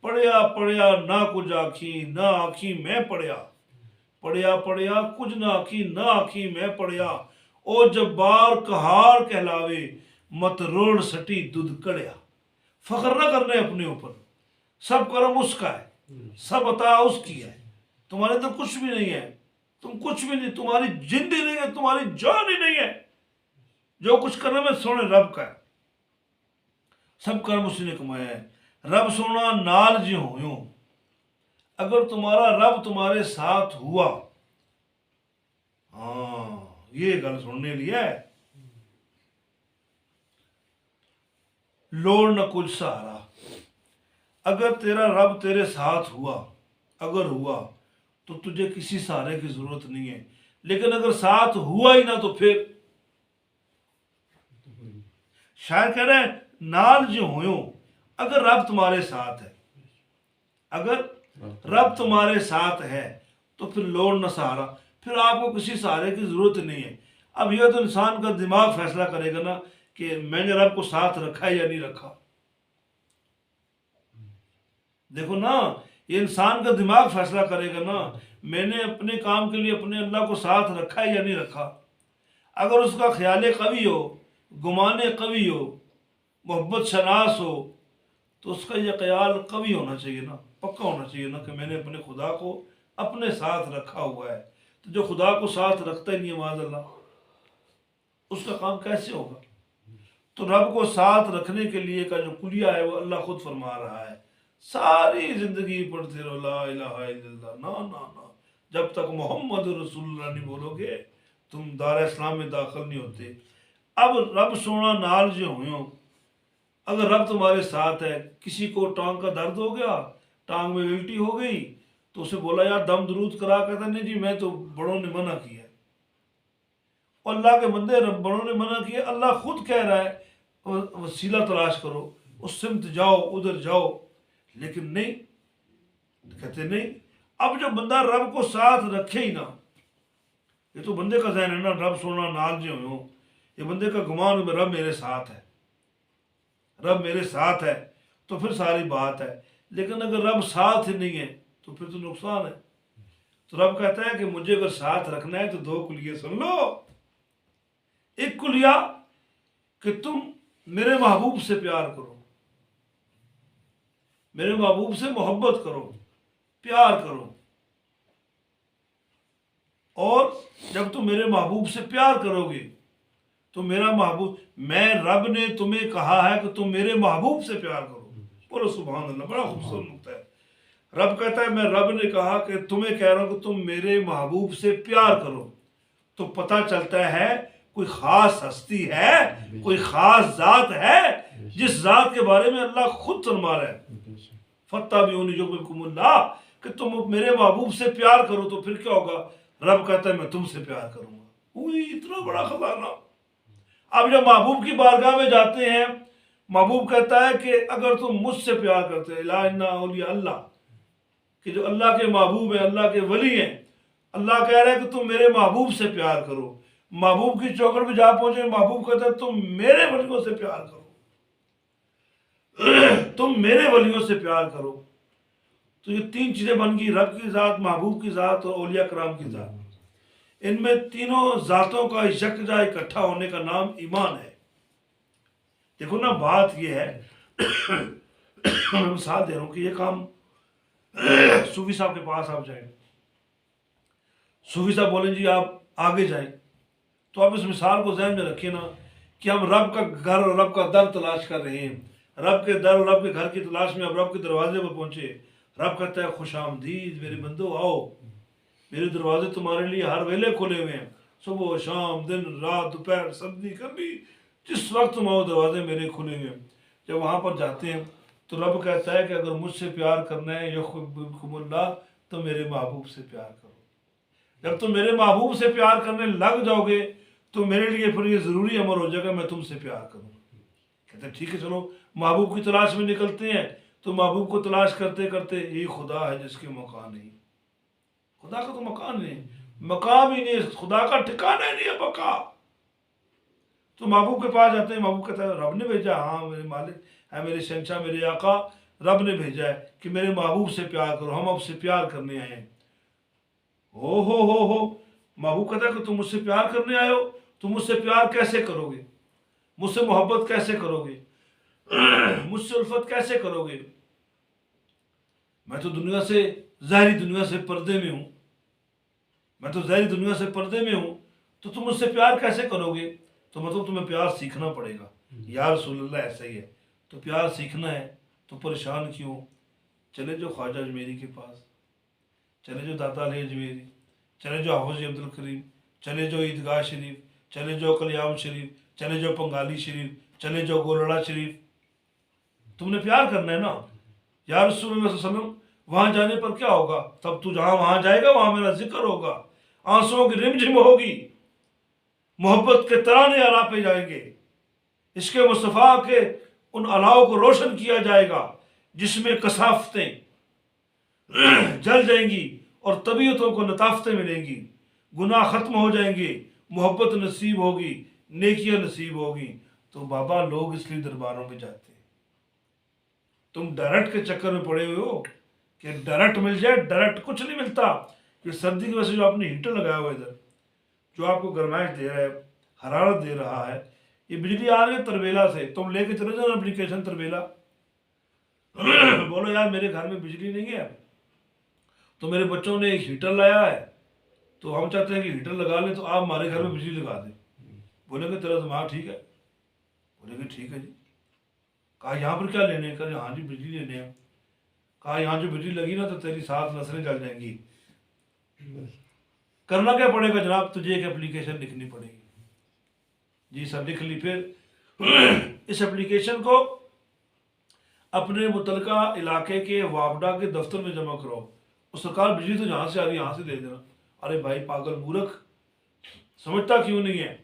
S1: پڑھیا پڑھیا نہ کچھ آکھی نہ آکھی میں پڑھیا، پڑھیا پڑھیا کچھ نہ آکھی نہ آکھی میں پڑھیا، او جبار کہار کہلاوے مت روڑ سٹی دودھ کڑیا۔ فخر نہ کرنے اپنے اوپر، سب کرم اس کا ہے، سب عطا اس کی ہے، تمہارے اندر کچھ بھی نہیں ہے، تم کچھ بھی نہیں، تمہاری جند ہی نہیں ہے، تمہاری جان ہی نہیں ہے، جو کچھ کرنے میں سونے رب کا ہے، سب کرم اسی نے کمایا ہے۔ رب سونا نال جی ہویوں، اگر تمہارا رب تمہارے ساتھ ہوا، ہاں یہ گل سننے لیا ہے، لوڑ نہ کچھ سہارا، اگر تیرا رب تیرے ساتھ ہوا، اگر ہوا تو تجھے کسی سہارے کی ضرورت نہیں ہے، لیکن اگر ساتھ ہوا ہی نہ تو پھر شاید کہہ رہے ہیں نال جو ہویوں، اگر رب تمہارے ساتھ ہے، اگر رب تمہارے ساتھ ہے تو پھر لوڑ نہ سہارا، پھر آپ کو کسی سہارے کی ضرورت نہیں ہے۔ اب یہ تو انسان کا دماغ فیصلہ کرے گا نا کہ میں نے رب کو ساتھ رکھا ہے یا نہیں رکھا۔ دیکھو نا، یہ انسان کا دماغ فیصلہ کرے گا نا، میں نے اپنے کام کے لیے اپنے اللہ کو ساتھ رکھا ہے یا نہیں رکھا۔ اگر اس کا خیال قوی ہو، گمان قوی ہو، محبت شناس ہو، تو اس کا یہ خیال قوی ہونا چاہیے نا، پکا ہونا چاہیے نا کہ میں نے اپنے خدا کو اپنے ساتھ رکھا ہوا ہے۔ تو جو خدا کو ساتھ رکھتا ہی نہیں ہے معاذ اللہ، اس کا کام کیسے ہوگا؟ تو رب کو ساتھ رکھنے کے لیے کا جو کلیہ ہے وہ اللہ خود فرما رہا ہے، ساری زندگی پڑھتے رہو لا الہ الا اللہ، نہ جب تک محمد رسول اللہ نہیں بولو گے تم دار اسلام میں داخل نہیں ہوتے۔ اب رب سونا نال جو ہویوں، اگر رب تمہارے ساتھ ہے، کسی کو ٹانگ کا درد ہو گیا، ٹانگ میں الٹی ہو گئی، تو اسے بولا یار دم درود کرا، کہتا نہیں جی میں تو بڑوں نے منع کیا ہے۔ اللہ کے بندے رب بڑوں نے منع کیا، اللہ خود کہہ رہا ہے وسیلہ تلاش کرو، اس سمت جاؤ، ادھر جاؤ، لیکن نہیں، کہتے نہیں۔ اب جو بندہ رب کو ساتھ رکھے ہی نا، یہ تو بندے کا ذہن ہے نا، رب سونا نال جو ہوں، یہ بندے کا گمان ہے رب میرے ساتھ ہے، رب میرے ساتھ ہے تو پھر ساری بات ہے، لیکن اگر رب ساتھ ہی نہیں ہے تو پھر تو نقصان ہے۔ تو رب کہتا ہے کہ مجھے اگر ساتھ رکھنا ہے تو دو کلیے سن لو۔ ایک کلیہ کہ تم میرے محبوب سے پیار کرو، میرے محبوب سے محبت کرو، پیار کرو، اور جب تم میرے محبوب سے پیار کرو گے تو میرا محبوب، میں رب نے تمہیں کہا ہے کہ تم میرے محبوب سے پیار کرو۔ بولو سبحان اللہ، بڑا خوبصورت نقطہ ہے۔ رب کہتا ہے میں رب نے کہا کہ تمہیں کہہ رہا ہوں کہ تم میرے محبوب سے پیار کرو، تو پتہ چلتا ہے کوئی خاص ہستی ہے، کوئی خاص ذات ہے جس ذات کے بارے میں اللہ خود فرما رہا ہے فَاتَّبِعُونِی یُحْبِبْکُمُ اللہ، کہ تم میرے محبوب سے پیار کرو تو پھر کیا ہوگا؟ رب کہتا ہے میں تم سے پیار کروں گا۔ اوہ اتنا بڑا خزانہ۔ اب جب محبوب کی بارگاہ میں جاتے ہیں، محبوب کہتا ہے کہ اگر تم مجھ سے پیار کرتے ہیں، لا اِنَّ اولیاء اللہ، کہ جو اللہ کے محبوب ہیں، اللہ کے ولی ہیں، اللہ کہہ رہا ہے کہ تم میرے محبوب سے پیار کرو۔ محبوب کی چوکھٹ پہ جا پہنچے، محبوب کہتا ہے تم میرے ولیوں سے پیار کرو، تم میرے ولیوں سے پیار کرو۔ تو یہ تین چیزیں بن گئی، رب کی ذات، محبوب کی ذات اور اولیاء کرام کی ذات۔ ان میں تینوں ذاتوں کا یکجا اکٹھا ہونے کا نام ایمان ہے۔ دیکھو نا، بات یہ ہے، میں مثال دے رہا ہوں کہ یہ کام صوفی صاحب کے پاس آپ جائیں، صوفی صاحب بولیں جی آپ آگے جائیں، تو آپ اس مثال کو ذہن میں رکھیے نا کہ ہم رب کا گھر اور رب کا در تلاش کر رہے ہیں، رب کے در اور رب کے گھر کی تلاش میں اب رب کے دروازے پر پہنچے۔ رب کہتا ہے خوش آمدید میرے بندو، آؤ، میرے دروازے تمہارے لیے ہر ویلے کھلے ہوئے ہیں، صبح و شام، دن رات، دوپہر، سردی، گرمی، جس وقت تم آؤ دروازے میرے کھلے ہوئے ہیں۔ جب وہاں پر جاتے ہیں تو رب کہتا ہے کہ اگر مجھ سے پیار کرنا ہے یحببکم اللہ، تو میرے محبوب سے پیار کرو۔ جب تم میرے محبوب سے پیار کرنے لگ جاؤ گے تو میرے لیے پھر یہ ضروری امر ہو جائے گا میں تم سے پیار کروں۔ کہتے ہیں ٹھیک ہے چلو محبوب کی تلاش میں نکلتے ہیں، تو محبوب کو تلاش کرتے کرتے یہ خدا ہے جس کے مکان نہیں، خدا کا تو مکان نہیں، مقام ہی نہیں، خدا کا ٹھکانہ ہی نہیں ہے بقا۔ تو محبوب کے پاس جاتے ہیں، محبوب کہتا ہے رب نے بھیجا، ہاں میرے مالک ہے، میرے شہنشاہ، میرے آقا، رب نے بھیجا ہے کہ میرے محبوب سے پیار کرو، ہم اب سے پیار کرنے آئے ہیں۔ ہو محبوب کہتا ہے کہ تم مجھ سے پیار کرنے آئے ہو، تم مجھ سے پیار کیسے کرو گے؟ مجھ سے محبت کیسے کرو گے؟ مجھ سے الفت کیسے کرو گے؟ میں تو دنیا سے، ظاہری دنیا سے پردے میں ہوں، میں تو ظاہری دنیا سے پردے میں ہوں، تو تم مجھ سے پیار کیسے کرو گے؟ تو مطلب تمہیں پیار سیکھنا پڑے گا۔ یا رسول اللہ ایسا ہی ہے، تو پیار سیکھنا ہے تو پریشان کیوں؟ چلے جو خواجہ اجمیری کے پاس، چلے جو داتا علی اجمیری، چلے جو حافظ عبد الکریم، چلے جو عیدگاہ شریف، چلے جو کلیام شریف، چلے جو پنگالی شریف، چلے جو گولڑا شریف۔ تم نے پیار کرنا ہے نا۔ یا رسول اللہ صلی اللہ علیہ وسلم، وہاں جانے پر کیا ہوگا؟ تب تو جہاں وہاں جائے گا وہاں میرا ذکر ہوگا، آنسوؤں کی رمجھم ہوگی، محبت کے ترانے آلاپے جائیں گے، عشق مصطفیٰ کے ان علاؤں کو روشن کیا جائے گا جس میں کثافتیں جل جائیں گی اور طبیعتوں کو لطافتیں ملیں گی، گناہ ختم ہو جائیں گے، محبت نصیب ہوگی، نیکیاں نصیب ہوگی۔ تو بابا لوگ اس لیے درباروں میں جاتے ہیں۔ تم ڈائریکٹ کے چکر میں پڑے ہوئے ہو کہ ڈائریکٹ مل جائے، ڈائریکٹ کچھ نہیں ملتا۔ یہ سردی کی وجہ سے جو آپ نے ہیٹر لگایا ہوا ادھر، جو آپ کو گرمائش دے رہا ہے، حرارت دے رہا ہے، یہ بجلی آ رہی ہے تربیلا سے۔ تم لے کے چلے جاؤ اپلیکیشن تربیلا، بولو یار میرے گھر میں بجلی نہیں ہے تو میرے بچوں نے ایک ہیٹر لایا ہے، تو ہم چاہتے ہیں کہ ہیٹر لگا لیں، تو آپ ہمارے گھر میں بجلی لگا دیں۔ بولے کہ تیرا دماغ ٹھیک ہے؟ بولے کہ ٹھیک ہے جی۔ کہا یہاں پر کیا لینے؟ کہا ہاں جی بجلی لینے ہیں۔ کہا یہاں جو بجلی لگی نا تو تیری 7 نسلیں جل جائیں گی۔ کرنا کیا پڑے گا جناب؟ تجھے ایک اپلیکیشن لکھنی پڑے گی۔ جی سر لکھ لی۔ پھر اس اپلیکیشن کو اپنے متعلقہ علاقے کے وابڈا کے دفتر میں جمع کرو۔ اور سرکار بجلی تو جہاں سے آ رہی یہاں سے دے دینا۔ ارے بھائی پاگل مورخ، سمجھتا کیوں نہیں ہے؟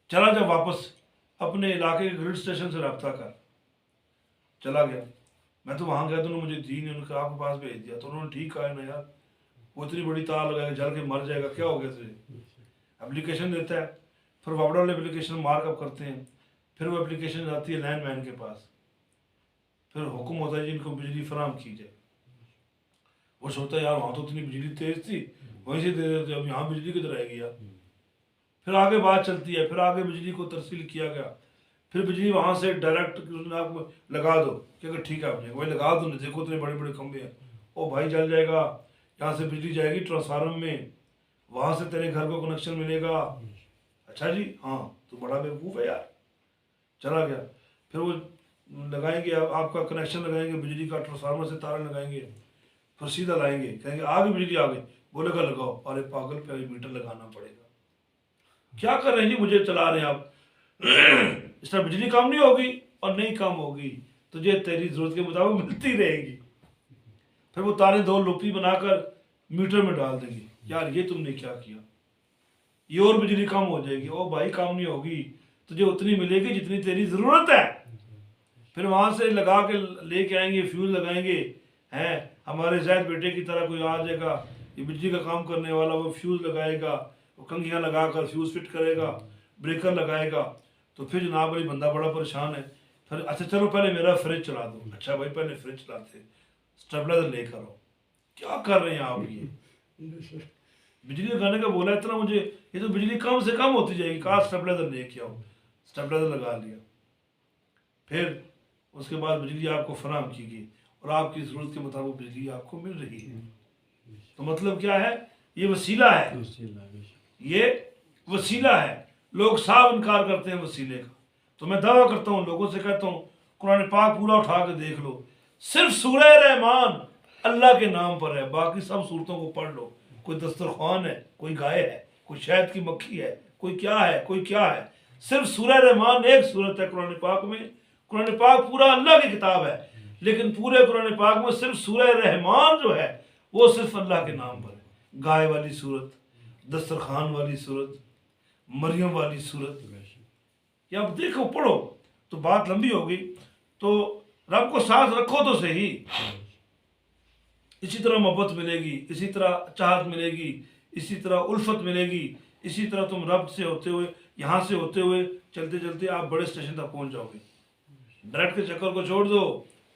S1: چلا جا واپس اپنے علاقے کے گریڈ اسٹیشن سے رابطہ کر۔ چلا گیا۔ میں تو وہاں گیا تو انہوں نے مجھے دی نہیں، انہوں نے آپ کے پاس بھیج دیا۔ تو انہوں نے ٹھیک کہا ہے نا یار، وہ اتنی بڑی تار لگائے گا، جل کے مر جائے گا، کیا ہو گیا تجھے؟ اپلیکیشن دیتا ہے، پھر وابڈا والے اپلیکیشن مارک اپ کرتے ہیں، پھر وہ اپلیکیشن جاتی ہے لینڈ مین کے پاس، پھر حکم ہوتا ہے جی ان کو بجلی فراہم کی جائے۔ وہ سوچتا ہے یار وہاں تو اتنی بجلی تیز تھی، وہیں سے دے دیتے، اب یہاں بجلی کدھر آئے گی یار؟ پھر آگے بات چلتی ہے، پھر آگے بجلی کو ترسیل کیا گیا، پھر بجلی وہاں سے ڈائریکٹ آپ لگا دو کہ اگر ٹھیک ہے آپ نے وہی لگا دو، دیکھو اتنے بڑے بڑے کھمبے ہیں، او بھائی جل جائے گا، یہاں سے بجلی جائے گی ٹرانسفارم میں، وہاں سے تیرے گھر کو کنیکشن ملے گا۔ اچھا جی ہاں، تو بڑا بیوقوف ہے یار۔ چلا گیا، پھر وہ لگائیں گے، آپ کا کنیکشن لگائیں گے بجلی کا، ٹرانسفارمر سے تاریں لگائیں گے، پھر سیدھا لائیں گے، کہیں گے آگے بجلی آ گئی، بولے گا لگاؤ۔ ارے پاگل، پہ میٹر لگانا پڑے گا۔ کیا کر رہے ہیں جی؟ مجھے چلا رہے ہیں آپ۔ اس طرح بجلی کام نہیں ہوگی، اور نہیں کام ہوگی تجھے تیری ضرورت کے مطابق ملتی رہے گی۔ پھر وہ تاریں 2 لوپی بنا کر میٹر میں ڈال دیں گے، یار یہ تم نے کیا کیا، یہ اور بجلی کم ہو جائے گی۔ او بھائی کام نہیں ہوگی، تجھے اتنی ملے گی جتنی تیری ضرورت ہے۔ پھر وہاں سے لگا کے لے کے آئیں گے، فیوز لگائیں گے، ہیں ہمارے زید بیٹے کی طرح کوئی آ جائے گا یہ بجلی کا کام کرنے والا، وہ فیوز لگائے گا، وہ کنگھیاں لگا کر فیوز فٹ کرے گا، بریکر لگائے گا۔ تو پھر جناب علی بندہ بڑا پریشان ہے، پھر اچھا چلو پہلے میرا فریج چلا دو۔ اچھا بھائی پہلے فریج چلاتے، اسٹیبلائزر لے کر آؤ۔ کیا کر رہے ہیں آپ؟ یہ بجلی لگانے کا بولا اتنا مجھے، یہ تو بجلی کم سے کم ہوتی جائے گی، کہا اسٹیبلائزر لے کے آؤ، اسٹیبلائزر لگا لیا۔ پھر اس کے بعد بجلی آپ کو فراہم کی گئی، اور آپ کی ضرورت کے مطابق بجلی آپ کو مل رہی ہے۔ تو مطلب کیا ہے؟ یہ وسیلہ ہے، یہ وسیلہ ہے۔ لوگ صاف انکار کرتے ہیں وسیلے کا۔ تو میں دعویٰ کرتا ہوں، لوگوں سے کہتا ہوں، قرآن پاک پورا اٹھا کے دیکھ لو، صرف سورہ رحمان اللہ کے نام پر ہے، باقی سب صورتوں کو پڑھ لو، کوئی دسترخوان ہے، کوئی گائے ہے، کوئی شہد کی مکھی ہے، کوئی کیا ہے، کوئی کیا ہے۔ صرف سورہ رحمان ایک صورت ہے قرآن پاک میں۔ قرآن پاک پورا اللہ کی کتاب ہے، لیکن پورے قرآن پاک میں صرف سورہ رحمان جو ہے وہ صرف اللہ کے نام پر ہے۔ گائے والی صورت، دسترخوان والی صورت، مریم والی صورت، یہ آپ دیکھو پڑھو تو بات لمبی ہوگی۔ تو رب کو ساتھ رکھو تو صحیح، اسی طرح محبت ملے گی، اسی طرح چاہت ملے گی، اسی طرح الفت ملے گی، اسی طرح تم رب سے ہوتے ہوئے، یہاں سے ہوتے ہوئے چلتے چلتے آپ بڑے اسٹیشن تک پہنچ جاؤ گے۔ ڈائریکٹ کے چکر کو چھوڑ دو،